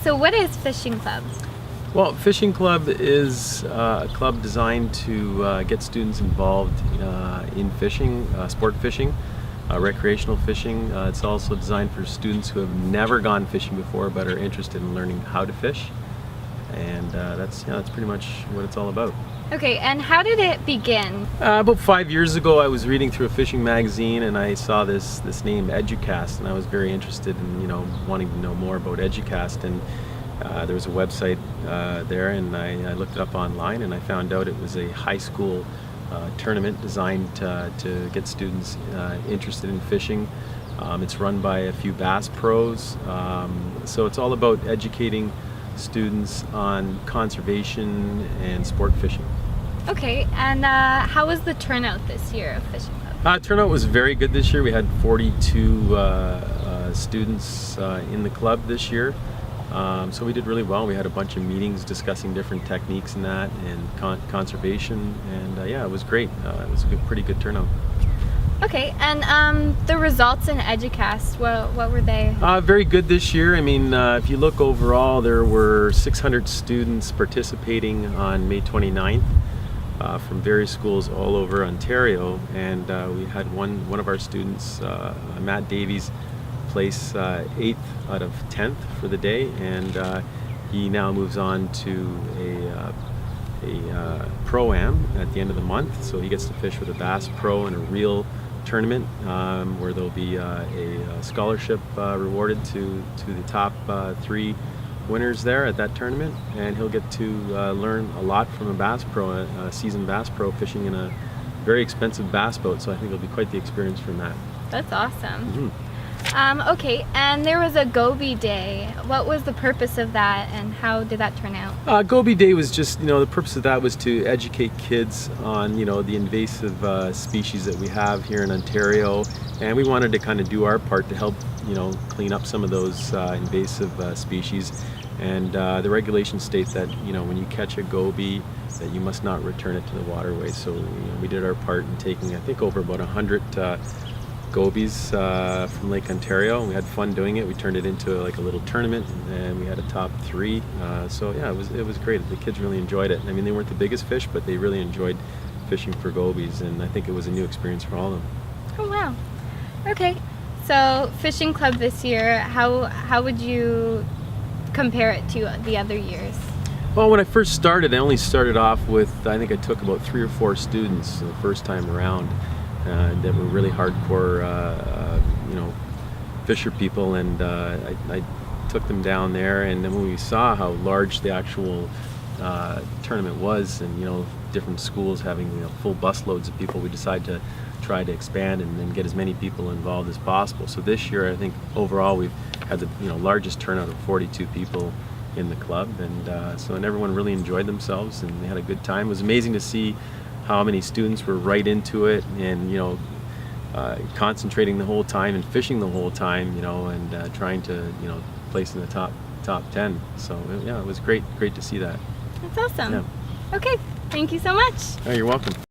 So what is Fishing Club? Well, Fishing Club is a club designed to get students involved in fishing, sport fishing, recreational fishing. It's also designed for students who have never gone fishing before but are interested in learning how to fish. And that's pretty much what it's all about. Okay, and how did it begin? About 5 years ago, I was reading through a fishing magazine and I saw this name EduCast, and I was very interested in wanting to know more about EduCast. And there was a website there, and I looked it up online, and I found out it was a high school tournament designed to get students interested in fishing. It's run by a few bass pros, so it's all about educating students on conservation and sport fishing. Okay, and how was the turnout this year of Fishing Club? Turnout was very good this year. We had 42 students in the club this year. So we did really well. We had a bunch of meetings discussing different techniques in that and conservation, and yeah, it was great. It was a pretty good turnout. Okay, and the results in EduCast, what were they? Very good this year. I mean, if you look overall, there were 600 students participating on May 29th from various schools all over Ontario, and we had one of our students, Matt Davies, place 8th out of 10th for the day, and he now moves on to a Pro-Am at the end of the month, so he gets to fish with a Bass Pro in a real tournament where there'll be a scholarship rewarded to the top 3 winners there at that tournament, and he'll get to learn a lot from a Bass Pro, a seasoned Bass Pro fishing in a very expensive bass boat, so I think it'll be quite the experience from that. That's awesome. Mm-hmm. Okay, and there was a Goby Day. What was the purpose of that, and how did that turn out? Goby Day was just, the purpose of that was to educate kids on, the invasive species that we have here in Ontario, and we wanted to kind of do our part to help, clean up some of those invasive species. And the regulations state that, when you catch a goby, that you must not return it to the waterway. So, we did our part in taking, I think, over about 100 gobies from Lake Ontario, and we had fun doing it. We turned it into like a little tournament, and we had a top 3. So yeah, it was great. The kids really enjoyed it. I mean, they weren't the biggest fish, but they really enjoyed fishing for gobies, and I think it was a new experience for all of them. Oh wow. Okay, so Fishing Club this year, how would you compare it to the other years? Well, when I first started, I only started off with, I think I took about 3 or 4 students the first time around. That were really hardcore, fisher people, and I took them down there, and then when we saw how large the actual tournament was, and different schools having full bus loads of people, we decided to try to expand and get as many people involved as possible. So this year, I think overall we've had the largest turnout of 42 people in the club, and everyone really enjoyed themselves and they had a good time. It was amazing to see how many students were right into it, and concentrating the whole time and fishing the whole time, and trying to place in the top 10. So yeah, it was great to see that. That's awesome. Yeah. Okay, thank you so much. Oh, you're welcome.